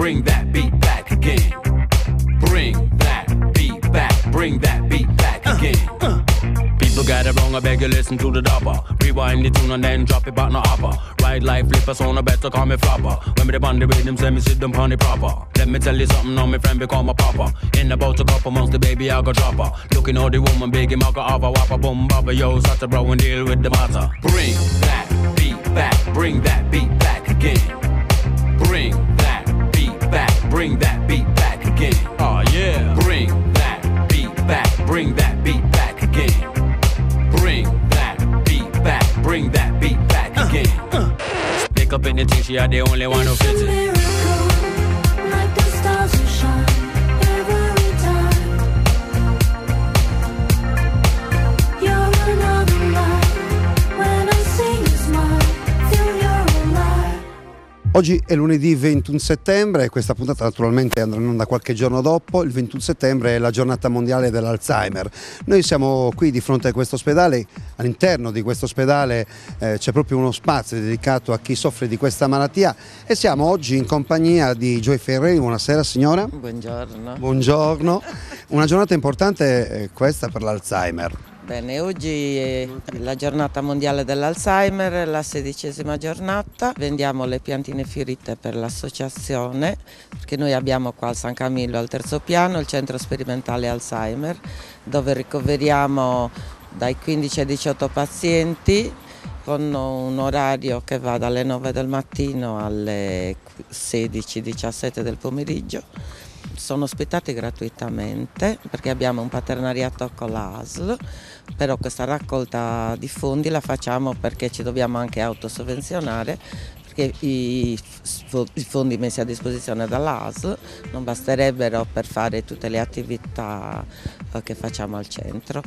bring that beat back again. Bring that beat back, bring that beat back again. People got it wrong, I beg you listen to the dopper. Rewind the tune and then drop it back no hopper. Ride life, flip a song, I better call me flopper. When me the band the rhythm, say me sit them pon the proper. Let me tell you something, now my friend become a popper. In about a couple months, the baby I go drop her. Looking how the woman big, him I go have a whopper. Boom, baba, yo, such a bro and deal with the matter. Bring that beat back, bring that beat back again. Bring that beat back, bring that beat back again. Oh yeah. Bring that beat back, bring that beat back again. Bring that beat back, bring that beat back again. Pick up in the thing, she had the only one who fits it. Like the stars who shine every time. You're another light. When I see you smile, feel you're alive. Oggi è lunedì 21 settembre e questa puntata naturalmente andrà in onda qualche giorno dopo. Il 21 settembre è la giornata mondiale dell'Alzheimer. Noi siamo qui di fronte a questo ospedale. All'interno di questo ospedale c'è proprio uno spazio dedicato a chi soffre di questa malattia e siamo oggi in compagnia di Joy Ferreri. Buonasera signora. Buongiorno. Buongiorno. Una giornata importante questa per l'Alzheimer. Bene, oggi è la giornata mondiale dell'Alzheimer, la 16ª giornata. Vendiamo le piantine fiorite per l'associazione, perché noi abbiamo qua al San Camillo al terzo piano il centro sperimentale Alzheimer, dove ricoveriamo dai 15 ai 18 pazienti con un orario che va dalle 9 del mattino alle 16-17 del pomeriggio. Sono ospitati gratuitamente perché abbiamo un partenariato con l'ASL, però questa raccolta di fondi la facciamo perché ci dobbiamo anche autosovvenzionare, perché i fondi messi a disposizione dall'ASL non basterebbero per fare tutte le attività che facciamo al centro.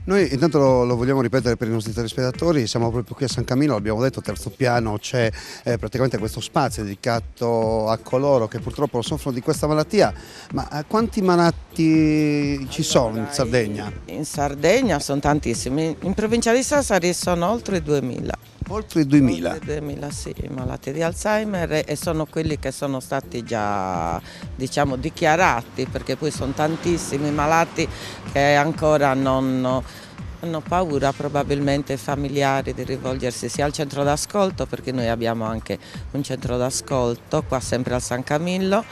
Noi intanto lo vogliamo ripetere per i nostri telespettatori, siamo proprio qui a San Camillo, l'abbiamo detto, terzo piano, c'è praticamente questo spazio dedicato a coloro che purtroppo soffrono di questa malattia, ma quanti malati ci sono in Sardegna? In Sardegna sono tantissimi, in provincia di Sassari sono oltre 2000. Oltre 2000? Oltre 2000 sì, malati di Alzheimer e sono quelli che sono stati già diciamo dichiarati, perché poi sono tantissimi malati che ancora non hanno paura probabilmente familiari di rivolgersi sia al centro d'ascolto, perché noi abbiamo anche un centro d'ascolto qua sempre al San Camillo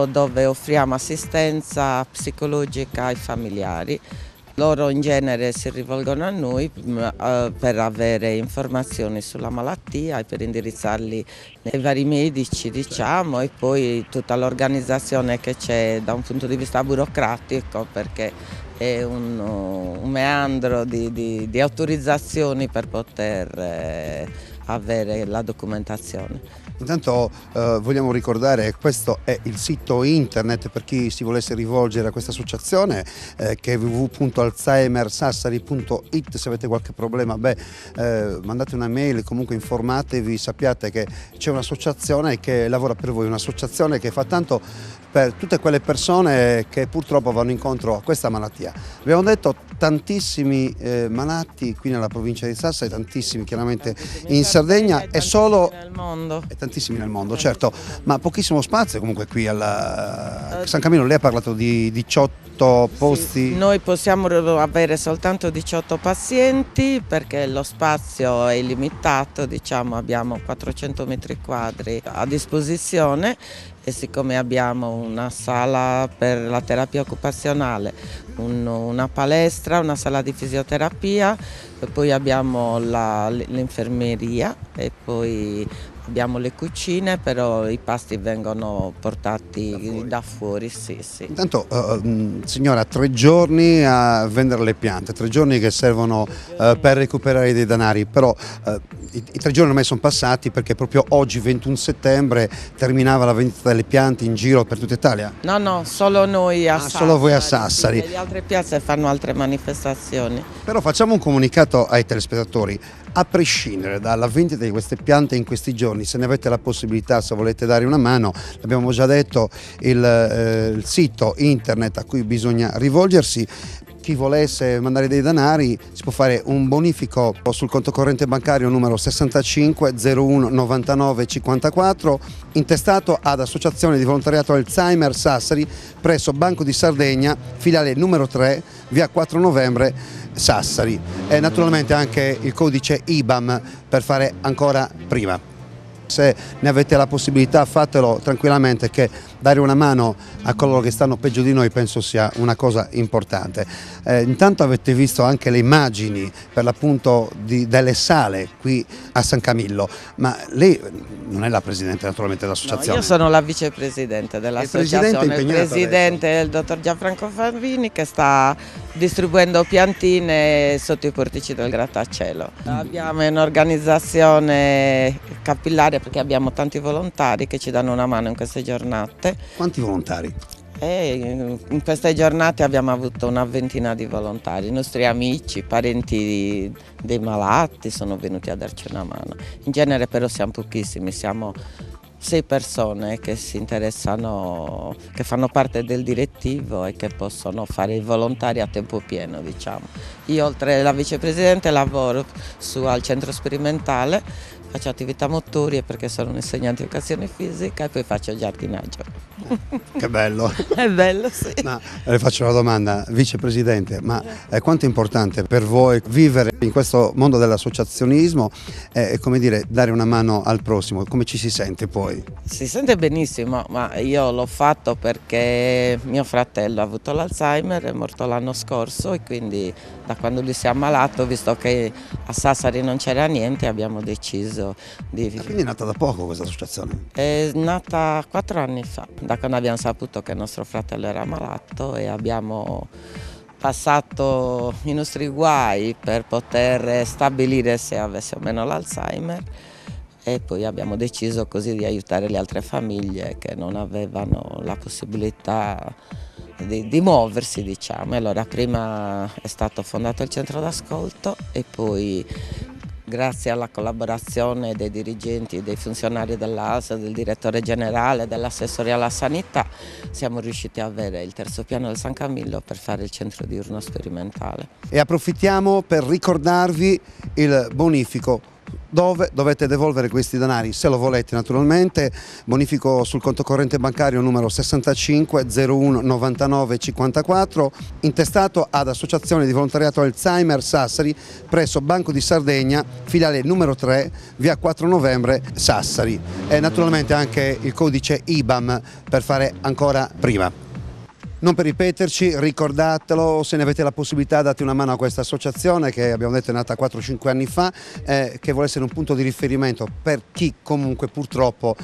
dove offriamo assistenza psicologica ai familiari. Loro in genere si rivolgono a noi per avere informazioni sulla malattia e per indirizzarli nei vari medici, diciamo, e poi tutta l'organizzazione che c'è da un punto di vista burocratico, perché è un meandro di autorizzazioni per poter avere la documentazione. Intanto vogliamo ricordare che questo è il sito internet per chi si volesse rivolgere a questa associazione, che è www.alzheimersassari.it. Se avete qualche problema, mandate una mail, comunque informatevi, sappiate che c'è un'associazione che lavora per voi, un'associazione che fa tanto per tutte quelle persone che purtroppo vanno incontro a questa malattia. Abbiamo detto tantissimi malati qui nella provincia di Sassari, tantissimi chiaramente in Sardegna e solo nel mondo. E tantissimi nel mondo, certo, ma pochissimo spazio comunque qui a San Camillo. Lei ha parlato di 18 posti. Sì, noi possiamo avere soltanto 18 pazienti perché lo spazio è limitato, diciamo abbiamo 400 metri quadri a disposizione e siccome abbiamo una sala per la terapia occupazionale, una palestra, una sala di fisioterapia, e poi abbiamo l'infermeria e poi abbiamo le cucine, però i pasti vengono portati da fuori, sì. Intanto signora, 3 giorni a vendere le piante, 3 giorni che servono per recuperare dei denari, però i 3 giorni ormai sono passati perché proprio oggi 21 settembre terminava la vendita delle piante in giro per tutta Italia. No, solo noi a Sassari. Solo voi a Sassari. Sì, le altre piazze fanno altre manifestazioni. Però facciamo un comunicato ai telespettatori. A prescindere dalla vendita di queste piante in questi giorni, se ne avete la possibilità, se volete dare una mano, l'abbiamo già detto, il sito internet a cui bisogna rivolgersi. chi volesse mandare dei denari si può fare un bonifico sul conto corrente bancario numero 65 01 99 54 intestato ad Associazione di Volontariato Alzheimer Sassari presso Banco di Sardegna, filiale numero 3, via 4 novembre Sassari, e naturalmente anche il codice IBAN per fare ancora prima. Se ne avete la possibilità fatelo tranquillamente, che dare una mano a coloro che stanno peggio di noi penso sia una cosa importante. Intanto avete visto anche le immagini per l'appunto delle sale qui a San Camillo, ma lei non è la presidente naturalmente dell'associazione? No, io sono la vicepresidente dell'associazione, il presidente è il dottor Gianfranco Favini che sta distribuendo piantine sotto i portici del grattacielo. Abbiamo un'organizzazione capillare perché abbiamo tanti volontari che ci danno una mano in queste giornate. Quanti volontari? In queste giornate abbiamo avuto una ventina di volontari, i nostri amici, parenti dei malati sono venuti a darci una mano. In genere però siamo pochissimi, siamo 6 persone che si interessano, che fanno parte del direttivo e che possono fare i volontari a tempo pieno, diciamo. Io oltre alla vicepresidente lavoro al centro sperimentale, faccio attività motorie perché sono un insegnante di educazione fisica e poi faccio giardinaggio. Che bello! È bello, sì. Ma le faccio una domanda, vicepresidente, ma quanto è importante per voi vivere in questo mondo dell'associazionismo e come dire, dare una mano al prossimo? Come ci si sente poi? Si sente benissimo, ma io l'ho fatto perché mio fratello ha avuto l'Alzheimer, è morto l'anno scorso e quindi da quando lui si è ammalato, visto che a Sassari non c'era niente, abbiamo deciso di... Quindi è nata da poco questa associazione? È nata 4 anni fa, da quando abbiamo saputo che nostro fratello era malato e abbiamo passato i nostri guai per poter stabilire se avesse o meno l'Alzheimer. E poi abbiamo deciso così di aiutare le altre famiglie che non avevano la possibilità di muoversi, diciamo. E allora prima è stato fondato il centro d'ascolto e poi grazie alla collaborazione dei dirigenti e dei funzionari dell'ASL, del direttore generale, dell'assessore alla sanità, siamo riusciti a avere il terzo piano del San Camillo per fare il centro diurno sperimentale. E approfittiamo per ricordarvi il bonifico. Dove dovete devolvere questi denari, se lo volete naturalmente, bonifico sul conto corrente bancario numero 65 01 99 54, intestato ad Associazione di Volontariato Alzheimer Sassari presso Banco di Sardegna, filiale numero 3, via 4 novembre Sassari, e naturalmente anche il codice IBAN per fare ancora prima. Non per ripeterci, ricordatelo, se ne avete la possibilità date una mano a questa associazione che abbiamo detto è nata 4-5 anni fa, che vuole essere un punto di riferimento per chi comunque purtroppo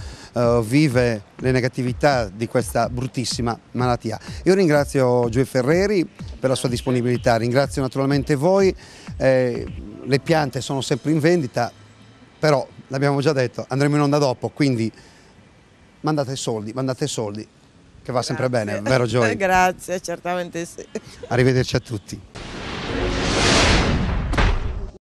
vive le negatività di questa bruttissima malattia. Io ringrazio Gioè Ferreri per la sua disponibilità, ringrazio naturalmente voi, le piante sono sempre in vendita, però l'abbiamo già detto, andremo in onda dopo, quindi mandate soldi, che va sempre bene, vero Gioia? Grazie, certamente sì. Arrivederci a tutti.